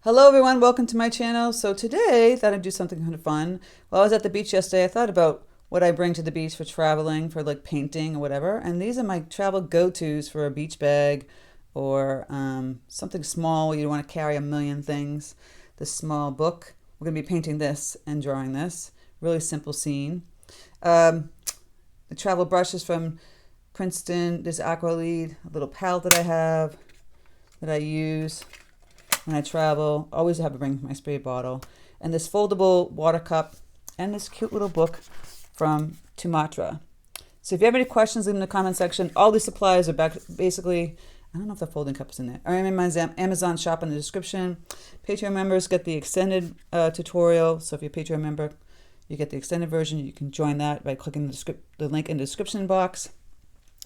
Hello everyone, welcome to my channel. So today, thought I'd do something kind of fun. While I was at the beach yesterday, I thought about what I bring to the beach for traveling, for like painting or whatever. And these are my travel go-tos for a beach bag or something small. You don't want to carry a million things. This small book. We're going to be painting this and drawing this. Really simple scene. Um, the travel brushes from Princeton. This aqua lead, a little palette that I have that I use when I travel. Always have to bring my spray bottle. And this foldable water cup and this cute little book from Tumartra. So if you have any questions, leave them in the comment section. All these supplies are basically, I don't know if the folding cup is in there. I'm in my Amazon shop in the description. Patreon members get the extended tutorial. So if you're a Patreon member, you get the extended version. You can join that by clicking the link in the description box.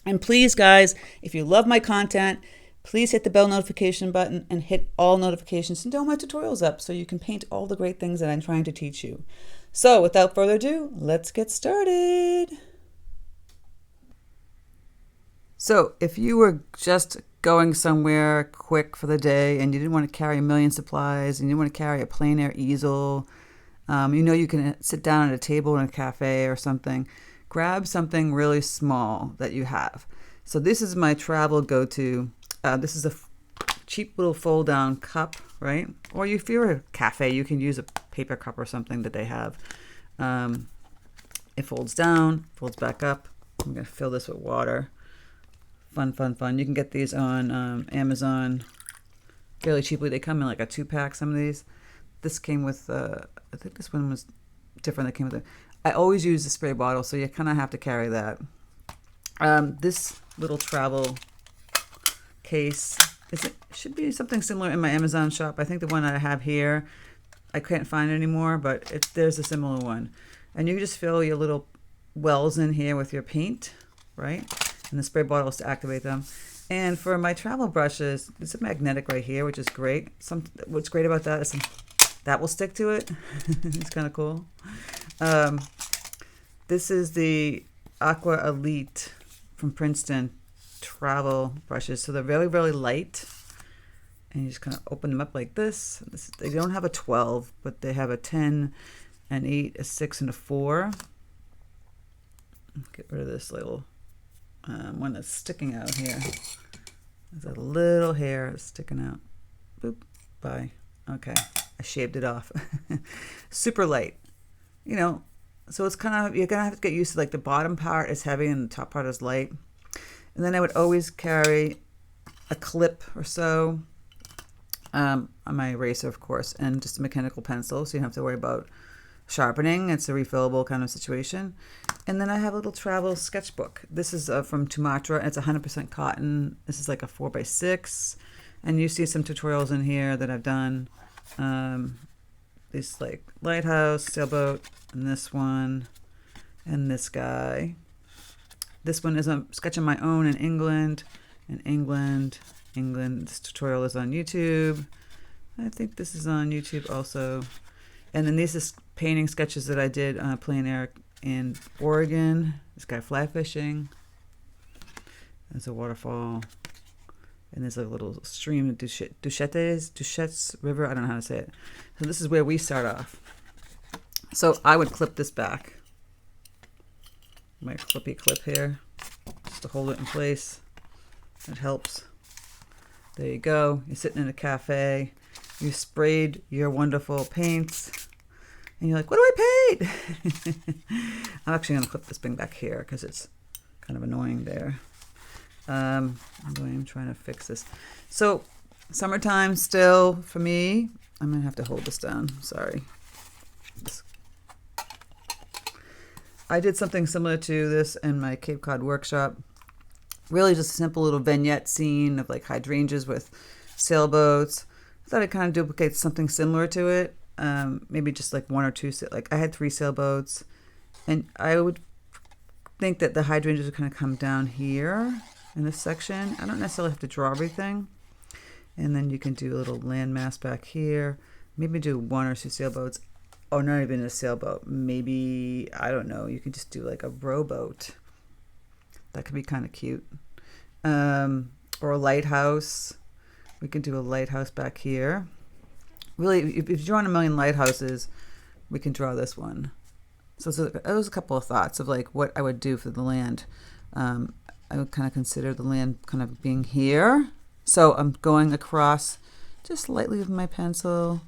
And please, guys, if you love my content, please hit the bell notification button and hit all notifications and don't my tutorials up so you can paint all the great things that I'm trying to teach you. So without further ado, let's get started. So if you were just going somewhere quick for the day and you didn't want to carry a million supplies and you didn't want to carry a plein air easel, you can sit down at a table in a cafe or something, grab something really small that you have. So this is my travel go-to. This is a cheap little fold-down cup, right? Or if you're a cafe, you can use a paper cup or something that they have. It folds down, folds back up. I'm going to fill this with water. Fun, fun, fun. You can get these on Amazon fairly cheaply. They come in like a 2-pack, some of these. This came with, I think this one was different. That came with it. I always use a spray bottle, so you kind of have to carry that. This little travel case should be something similar in my Amazon shop. I think the one that I have here, I can't find it anymore, but there's a similar one. And you just fill your little wells in here with your paint, right? And the spray bottles to activate them. And for my travel brushes, it's a magnetic right here, which is great. What's great about that is that will stick to it. It's kind of cool. This is the Aqua Elite from Princeton travel brushes. So they're really, really light. And you just kind of open them up like this. They don't have a 12, but they have a 10, an 8, a 6, and a 4. Get rid of this little one that's sticking out here. There's a little hair sticking out. Boop. Bye. Okay. I shaved it off. Super light. So it's kind of, you're going to have to get used to like the bottom part is heavy and the top part is light. And then I would always carry a clip or so on my eraser, of course, and just a mechanical pencil, so you don't have to worry about sharpening. It's a refillable kind of situation. And then I have a little travel sketchbook. This is from Tumartra. It's 100% cotton. This is like a 4x6. And you see some tutorials in here that I've done. This like lighthouse, sailboat, and this one, and this guy. This one is a sketch on my own in England. This tutorial is on YouTube. I think this is on YouTube also. And then these are painting sketches that I did on a plein air in Oregon. This guy fly fishing. There's a waterfall. And there's a little stream, Duchette's River. I don't know how to say it. So this is where we start off. So I would clip this back. My clippy clip here, just to hold it in place. It helps. There you go. You're sitting in a cafe. You sprayed your wonderful paints. And you're like, what do I paint? I'm actually going to clip this thing back here because it's kind of annoying there. I'm trying to fix this. So summertime still for me. I'm going to have to hold this down. Sorry. I did something similar to this in my Cape Cod workshop. Really just a simple little vignette scene of like hydrangeas with sailboats. I thought it kind of duplicates something similar to it. Maybe just like one or two. Like I had 3 sailboats. And I would think that the hydrangeas would kind of come down here in this section. I don't necessarily have to draw everything. And then you can do a little landmass back here. Maybe do 1 or 2 sailboats. Or not even a sailboat. Maybe, I don't know, you can just do like a rowboat. That could be kind of cute. Or a lighthouse. We can do a lighthouse back here. really, if you're drawing a million lighthouses, we can draw this one. So those a couple of thoughts of like what I would do for the land. I would kind of consider the land kind of being here. So I'm going across just lightly with my pencil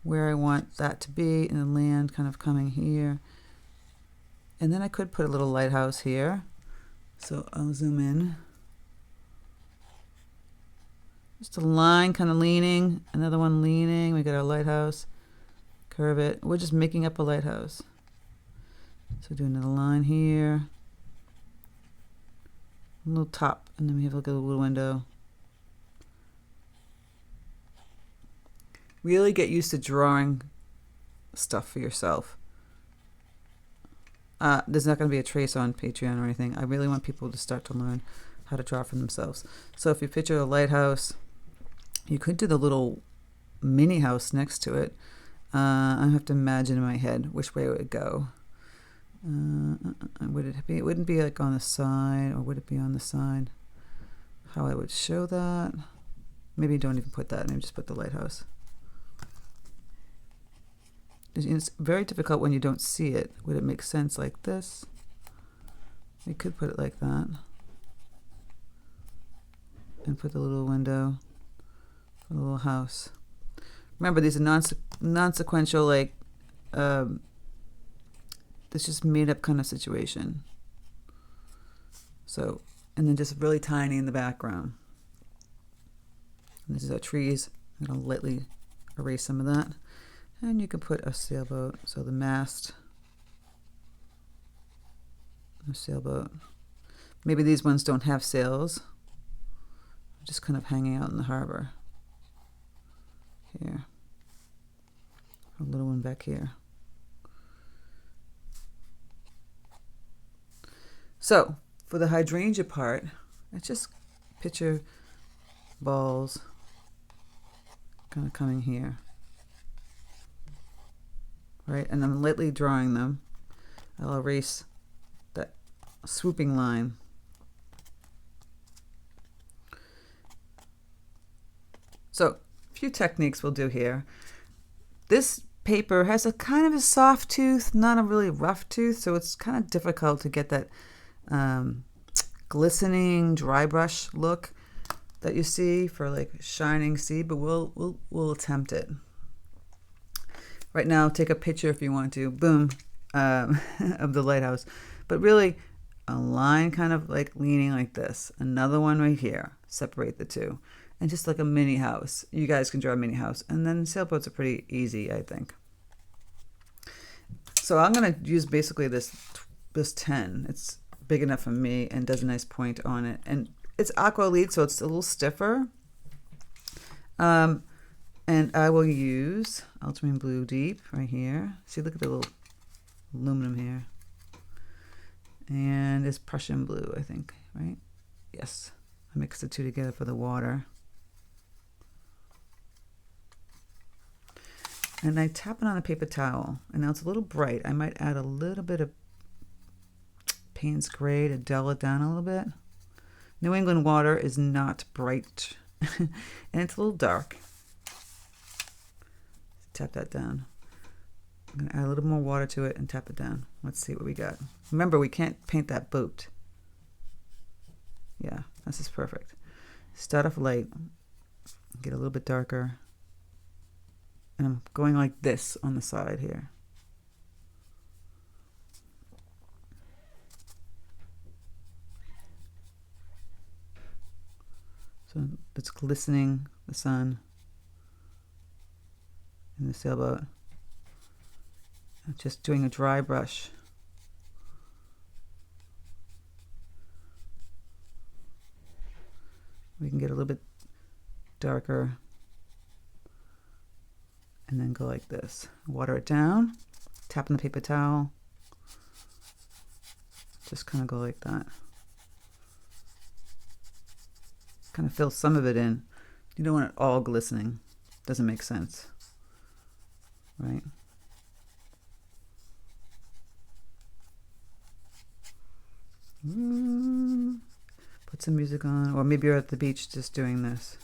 where I want that to be, and the land kind of coming here. And then I could put a little lighthouse here. So I'll zoom in. Just a line kind of leaning, another one leaning. We got our lighthouse. Curve it. We're just making up a lighthouse. So do another line here. A little top, and then we have like a little window. Really get used to drawing stuff for yourself. There's not going to be a trace on Patreon or anything. I really want people to start to learn how to draw for themselves. So if you picture a lighthouse, you could do the little mini house next to it. I have to imagine in my head which way it would go. Would it be? It wouldn't be like on the side, or would it be on the side? How I would show that? Maybe don't even put that. Maybe just put the lighthouse. It's very difficult when you don't see it. Would it make sense like this? We could put it like that, and put the little window, the little house. Remember, these are non-sequential, like this just made up kind of situation. So, and then just really tiny in the background. And this is our trees. I'm gonna lightly erase some of that. And you can put a sailboat. So the mast, a sailboat. Maybe these ones don't have sails. Just kind of hanging out in the harbor. Here. A little one back here. So for the hydrangea part, I just picture balls kind of coming here. Right, and I'm lightly drawing them. I'll erase that swooping line. So a few techniques we'll do here. This paper has a kind of a soft tooth, not a really rough tooth, so it's kind of difficult to get that glistening dry brush look that you see for like shining sea, but we'll attempt it. Right now, take a picture if you want to, boom, of the lighthouse. But really, a line kind of like leaning like this. Another one right here. Separate the two. And just like a mini house. You guys can draw a mini house. And then sailboats are pretty easy, I think. So I'm going to use basically this 10. It's big enough for me and does a nice point on it. And it's aqua lead, so it's a little stiffer. And I will use ultramarine blue deep right here. See, look at the little aluminum here. And it's Prussian blue, I think, right? Yes. I mix the two together for the water. And I tap it on a paper towel. And now it's a little bright. I might add a little bit of Payne's Gray to dull it down a little bit. New England water is not bright. And it's a little dark. Tap that down. I'm going to add a little more water to it and tap it down. Let's see what we got. Remember, we can't paint that boat. Yeah, this is perfect. Start off light, get a little bit darker. And I'm going like this on the side here. So it's glistening, the sun. In the sailboat. I'm just doing a dry brush. We can get a little bit darker and then go like this. Water it down, tap on the paper towel. Just kind of go like that. Kind of fill some of it in. You don't want it all glistening. Doesn't make sense. Right? Put some music on, or maybe you're at the beach just doing this.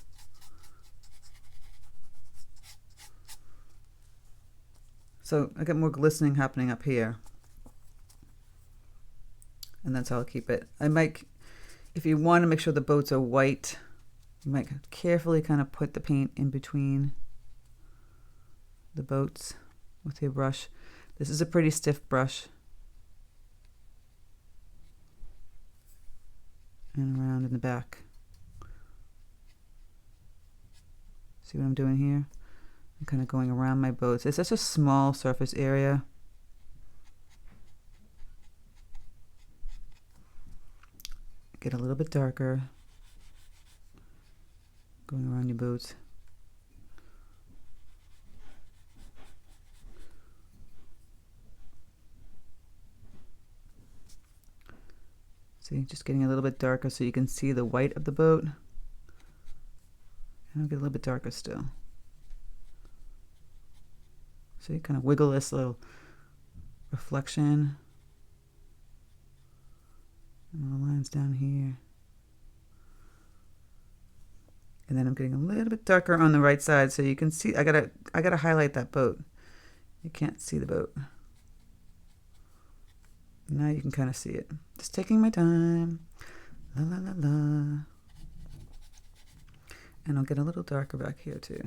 So I get more glistening happening up here. And that's how I'll keep it. I might, if you want to make sure the boats are white, you might carefully kind of put the paint in between the boats with your brush. This is a pretty stiff brush. And around in the back. See what I'm doing here? I'm kind of going around my boats. It's such a small surface area. Get a little bit darker. Going around your boats. See, just getting a little bit darker so you can see the white of the boat. And I'll get a little bit darker still. So you kind of wiggle this little reflection. And the lines down here. And then I'm getting a little bit darker on the right side so you can see. I gotta highlight that boat. You can't see the boat. Now you can kind of see it. Just taking my time. La la la la. And I'll get a little darker back here too.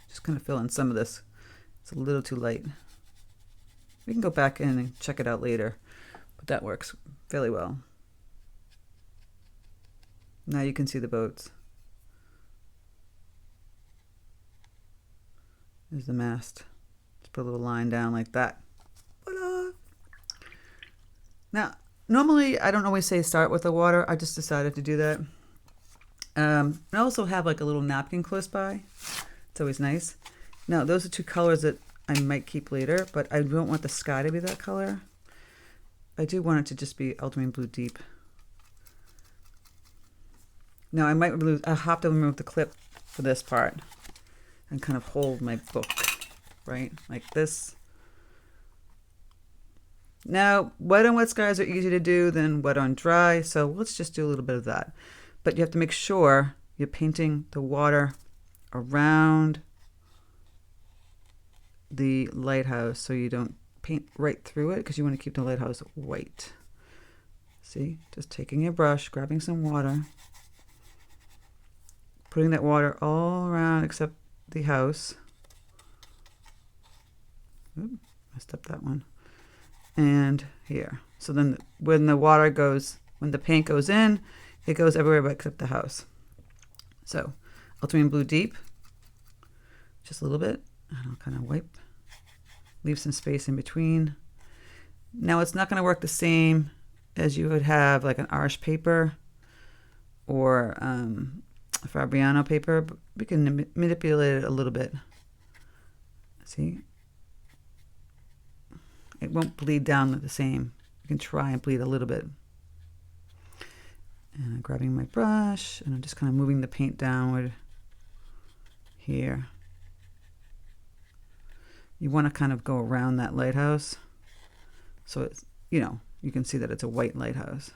Just kind of fill in some of this. It's a little too light. We can go back in and check it out later, but that works fairly well. Now you can see the boats. There's the mast. Just put a little line down like that. Now, normally I don't always say start with the water. I just decided to do that. I also have like a little napkin close by. It's always nice. Now, those are two colors that I might keep later, but I don't want the sky to be that color. I do want it to just be ultramarine blue deep. Now, I have to remove the clip for this part and kind of hold my book, right? Like this. Now, wet on wet skies are easier to do than wet on dry, so let's just do a little bit of that. But you have to make sure you're painting the water around the lighthouse so you don't paint right through it because you want to keep the lighthouse white. See, just taking your brush, grabbing some water, putting that water all around except the house. Ooh, messed up that one. And here. So then when the water goes, when the paint goes in, it goes everywhere but except the house. So ultramarine blue deep, just a little bit, and I'll kind of wipe, leave some space in between. Now it's not going to work the same as you would have like an Arch paper or a Fabriano paper, but we can manipulate it a little bit. See? It won't bleed down the same. You can try and bleed a little bit. And I'm grabbing my brush and I'm just kind of moving the paint downward here. You want to kind of go around that lighthouse so it's, you know, you can see that it's a white lighthouse.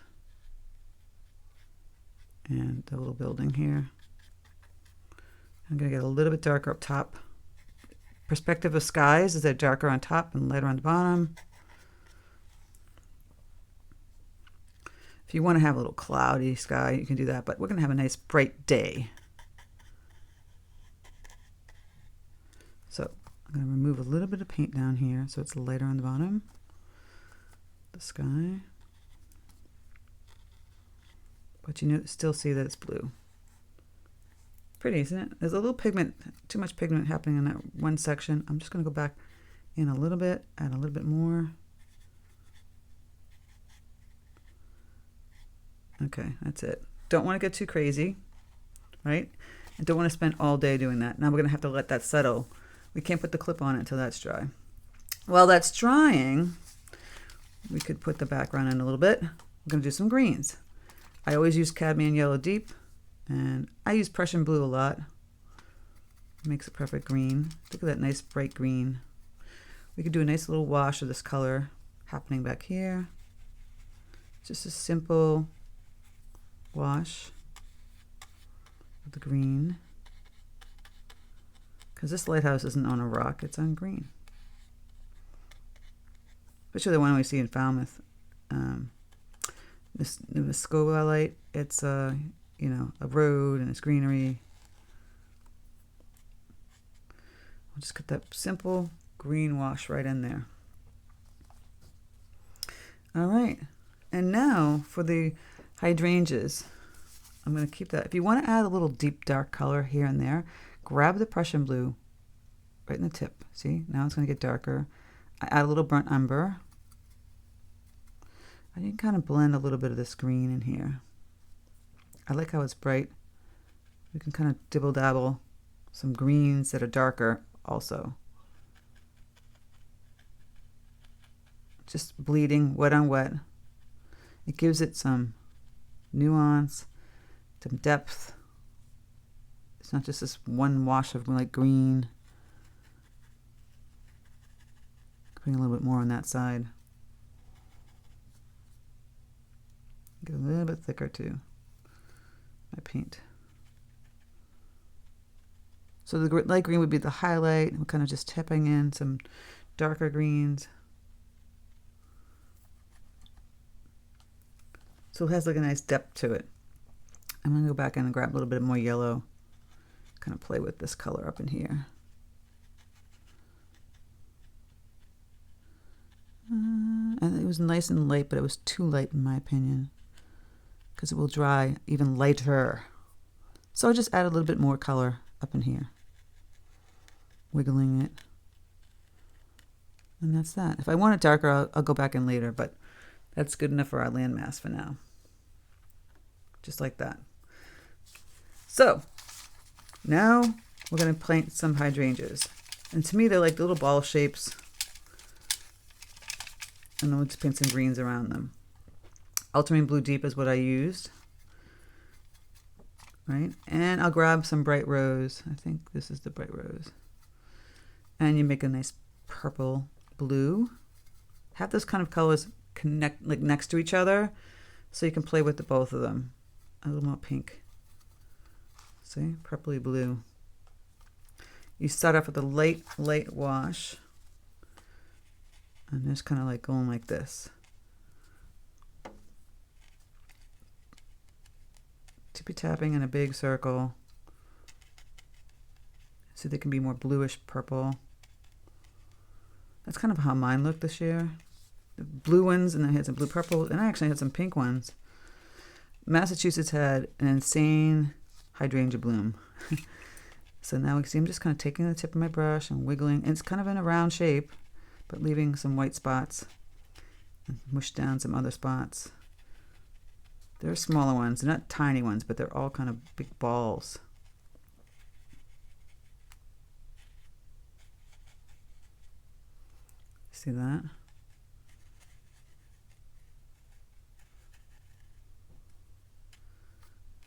And the little building here. I'm going to get a little bit darker up top. Perspective of skies is that darker on top and lighter on the bottom. If you want to have a little cloudy sky, you can do that, but we're going to have a nice bright day. So I'm going to remove a little bit of paint down here so it's lighter on the bottom. The sky. But you still see that it's blue. Pretty, isn't it? There's a little pigment, too much pigment happening in that one section. I'm just going to go back in a little bit, add a little bit more. Okay, that's it. Don't want to get too crazy, right? I don't want to spend all day doing that. Now we're going to have to let that settle. We can't put the clip on it until that's dry. While that's drying, we could put the background in a little bit. We're going to do some greens. I always use cadmium yellow deep. And I use Prussian blue a lot. It makes a perfect green. Look at that nice bright green. We could do a nice little wash of this color happening back here. Just a simple wash of the green. because this lighthouse isn't on a rock, it's on green. Especially the one we see in Falmouth. This Muscova light, it's a road and it's greenery. I'll just get that simple green wash right in there. All right, and now for the hydrangeas. I'm going to keep that. If you want to add a little deep dark color here and there, grab the Prussian blue right in the tip. See, now it's going to get darker. I add a little burnt umber. I can kind of blend a little bit of this green in here. I like how it's bright. We can kind of dibble dabble some greens that are darker also. Just bleeding wet on wet. It gives it some nuance, some depth. It's not just this one wash of like green. Putting a little bit more on that side. Get a little bit thicker too. My paint. So the light green would be the highlight. We're kind of just tapping in some darker greens. So it has like a nice depth to it. I'm going to go back in and grab a little bit more yellow. Kind of play with this color up in here. And it was nice and light, but it was too light in my opinion, because it will dry even lighter. So I just add a little bit more color up in here. Wiggling it. And that's that. If I want it darker, I'll go back in later, but that's good enough for our landmass for now. Just like that. So now we're going to paint some hydrangeas. And to me, they're like little ball shapes. And then we'll just paint some greens around them. Ultramarine blue deep is what I used. Right? And I'll grab some bright rose. I think this is the bright rose. And you make a nice purple blue. Have those kind of colors connect like next to each other so you can play with the both of them. A little more pink. See? Purpley blue. You start off with a light wash. And just kind of like going like this. Tippy tapping in a big circle. So they can be more bluish purple. That's kind of how mine looked this year. The blue ones, and I had some blue purple, and I actually had some pink ones. Massachusetts had an insane hydrangea bloom. So now we can see I'm just kind of taking the tip of my brush and wiggling. And it's kind of in a round shape, but leaving some white spots. And mush down some other spots. They're smaller ones. They're not tiny ones, but they're all kind of big balls. See that?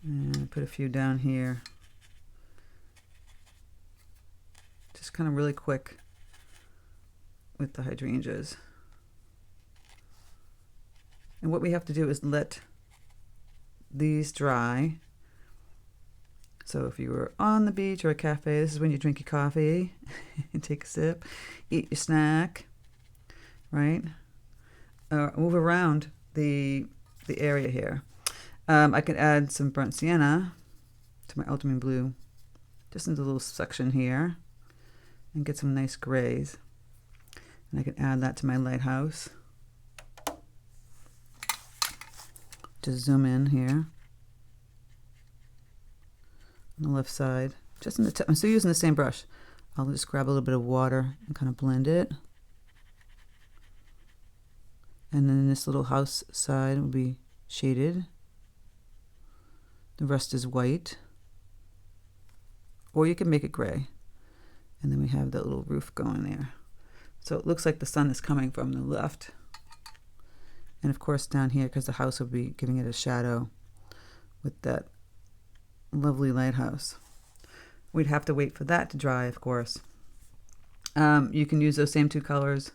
And put a few down here. Just kind of really quick with the hydrangeas. And what we have to do is let these dry. So if you were on the beach or a cafe, this is when you drink your coffee, take a sip, eat your snack, right? Move around the area here. I could add some burnt sienna to my ultramarine blue, just into a little section here, and get some nice grays. And I can add that to my lighthouse. Just zoom in here on the left side, just in the tip. I'm still using the same brush. I'll just grab a little bit of water and kind of blend it. And then this little house side will be shaded. The rest is white. Or you can make it gray. And then we have that little roof going there. So it looks like the sun is coming from the left. And of course down here, because the house will be giving it a shadow with that lovely lighthouse. We'd have to wait for that to dry, of course. You can use those same two colors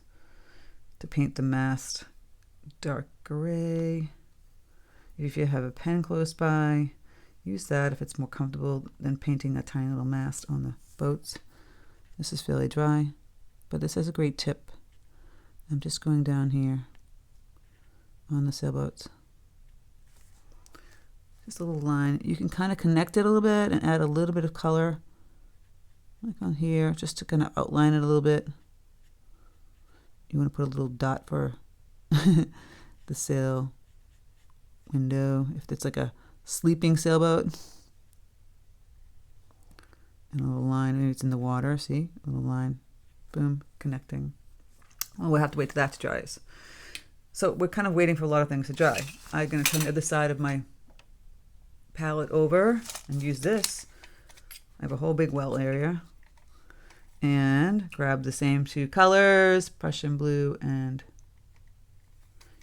to paint the mast dark gray. If you have a pen close by, use that if it's more comfortable than painting a tiny little mast on the boats. This is fairly dry, but this has a great tip. I'm just going down here on the sailboats. Just a little line. You can kind of connect it a little bit and add a little bit of color, like on here, just to kind of outline it a little bit. You want to put a little dot for the sail window, if it's like a sleeping sailboat. And a little line, maybe it's in the water, see? A little line, boom, connecting. Oh, we'll have to wait till that dries. So we're kind of waiting for a lot of things to dry. I'm going to turn the other side of my palette over and use this. I have a whole big well area. And grab the same two colors, Prussian blue and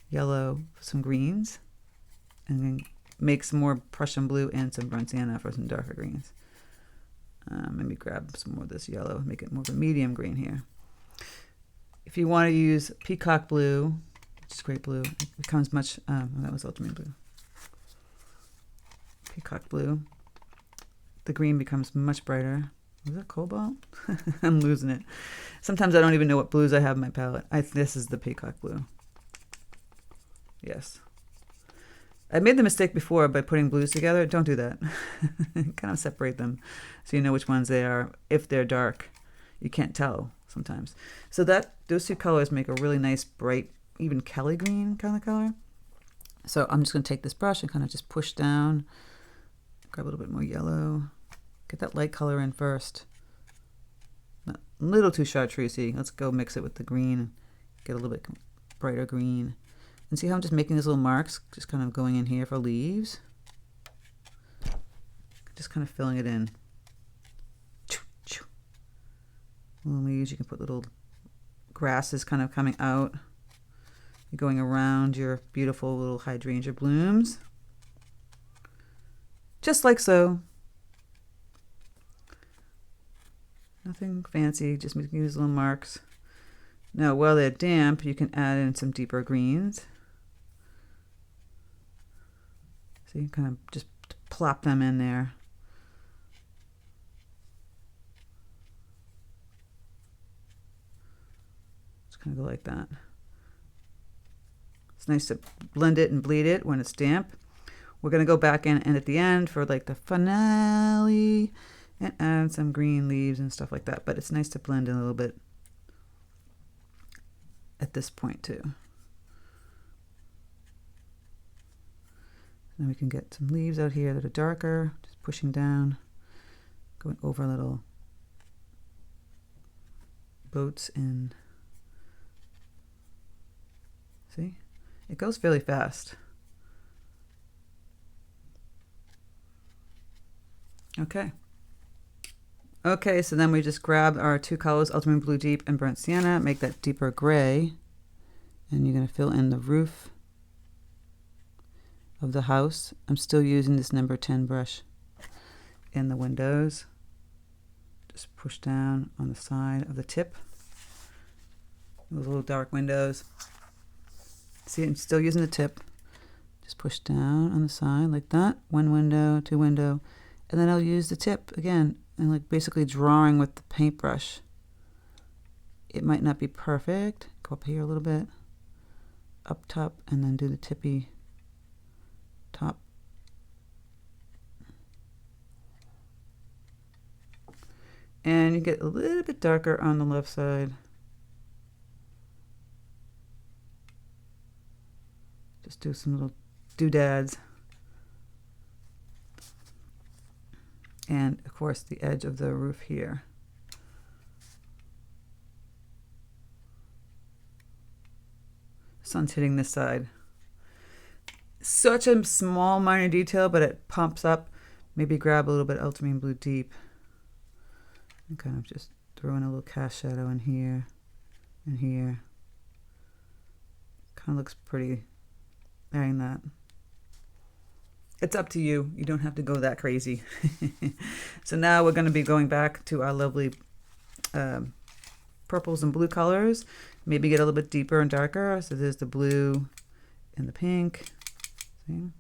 yellow for some greens. And then make some more Prussian blue and some burnt sienna for some darker greens. Maybe grab some more of this yellow, make it more of a medium green here. If you want to use peacock blue, which is great blue, it becomes much, that was ultramarine blue. Peacock blue, the green becomes much brighter. Is that cobalt? I'm losing it. Sometimes I don't even know what blues I have in my palette. This is the peacock blue. Yes. I made the mistake before by putting blues together. Don't do that. Kind of separate them so you know which ones they are. If they're dark, you can't tell sometimes. So those two colors make a really nice, bright, even Kelly green kind of color. So I'm just going to take this brush and kind of just push down, grab a little bit more yellow, get that light color in first. A little too chartreusey. Let's go mix it with the green, get a little bit brighter green. And see how I'm just making these little marks, just kind of going in here for leaves. Just kind of filling it in. Little leaves, you can put little grasses kind of coming out. You're going around your beautiful little hydrangea blooms. Just like so. Nothing fancy, just making these little marks. Now, while they're damp, you can add in some deeper greens. So you kind of just plop them in there. Just kind of go like that. It's nice to blend it and bleed it when it's damp. We're going to go back in and at the end for like the finale and add some green leaves and stuff like that. But it's nice to blend in a little bit at this point too. Then we can get some leaves out here that are darker, just pushing down, going over little boats and see, it goes fairly fast. Okay, so then we just grab our two colors, ultramarine blue deep and burnt sienna, make that deeper gray, and you're going to fill in the roof of the house. I'm still using this number 10 brush in the windows. Just push down on the side of the tip. Those little dark windows. See, I'm still using the tip. Just push down on the side like that. One window, two window. And then I'll use the tip again and like basically drawing with the paintbrush. It might not be perfect. Go up here a little bit. Up top and then do the tippy top. And you get a little bit darker on the left side. Just do some little doodads. And of course the edge of the roof here. Sun's hitting this side. Such a small minor detail, but it pumps up. Maybe grab a little bit ultramarine blue deep and kind of just throw in a little cast shadow in here and here. Kind of looks pretty adding that. It's up to you. You don't have to go that crazy. So now we're going to be going back to our lovely purples and blue colors. Maybe get a little bit deeper and darker. So there's the blue and the pink. See? And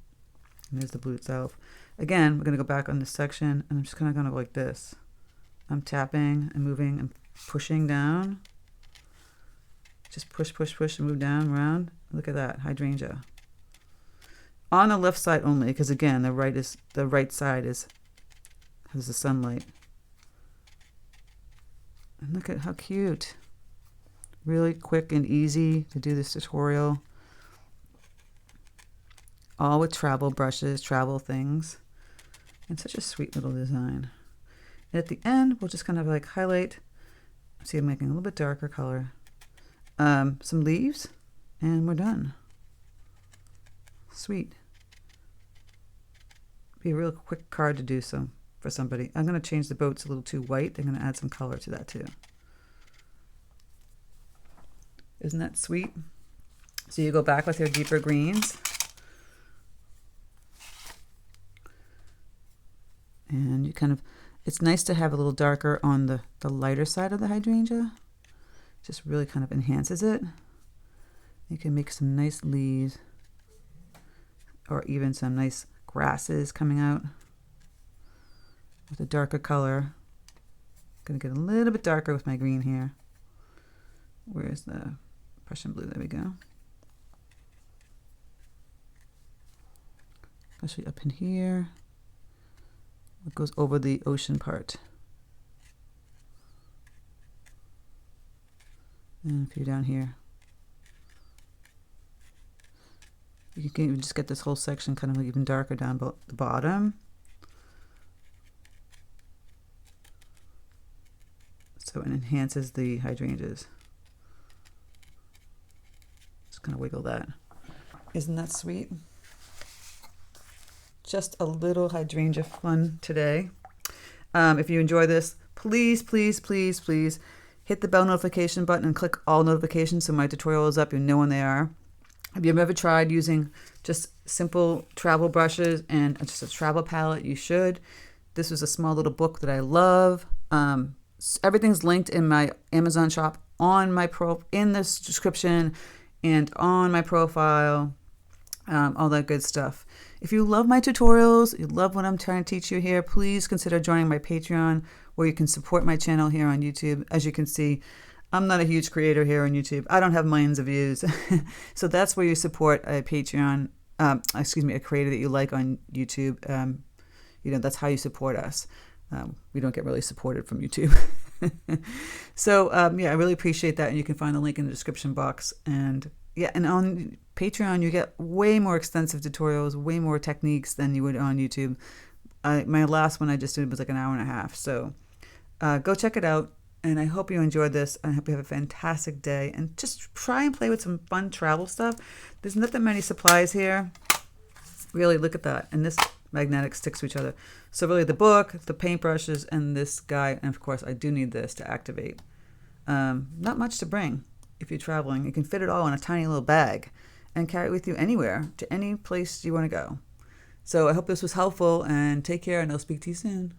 there's the blue itself. Again, we're going to go back on this section, and I'm just kind of going to go like this. I'm tapping and moving and pushing down. Just push, push, push, and move down, around. Look at that, hydrangea. On the left side only, because again, the right side has the sunlight. And look at how cute. Really quick and easy to do this tutorial. All with travel brushes, travel things. And such a sweet little design. And at the end, we'll just kind of like highlight. See, I'm making a little bit darker color. Some leaves, and we're done. Sweet. Be a real quick card to do so for somebody. I'm going to change the boats a little too white. I'm going to add some color to that too. Isn't that sweet? So you go back with your deeper greens. And you kind of, it's nice to have a little darker on the lighter side of the hydrangea. Just really kind of enhances it. You can make some nice leaves or even some nice grasses coming out with a darker color. I'm going to get a little bit darker with my green here. Where's the Prussian blue? There we go. Especially up in here. It goes over the ocean part. And a few down here. You can even just get this whole section kind of even darker down the bottom. So it enhances the hydrangeas. Just kind of wiggle that. Isn't that sweet? Just a little hydrangea fun today. If you enjoy this, please, please, please, please hit the bell notification button and click all notifications so my tutorial is up. You know when they are. If you've ever tried using just simple travel brushes and just a travel palette, you should. This was a small little book that I love. Everything's linked in my Amazon shop on my in this description and on my profile, all that good stuff. If you love my tutorials, you love what I'm trying to teach you here, please consider joining my Patreon, where you can support my channel here on YouTube. As you can see, I'm not a huge creator here on YouTube. I don't have millions of views. So that's where you support a Patreon, a creator that you like on YouTube. You know, that's how you support us. We don't get really supported from YouTube. So yeah, I really appreciate that. And you can find the link in the description box. And yeah, and on Patreon, you get way more extensive tutorials, way more techniques than you would on YouTube. My last one I just did was like an hour and a half. So go check it out. And I hope you enjoyed this. I hope you have a fantastic day. And just try and play with some fun travel stuff. There's not that many supplies here. Really, look at that. And this magnetic sticks to each other. So really the book, the paintbrushes, and this guy. And of course, I do need this to activate. Not much to bring if you're traveling. You can fit it all in a tiny little bag and carry it with you anywhere, to any place you want to go. So I hope this was helpful, and take care, and I'll speak to you soon.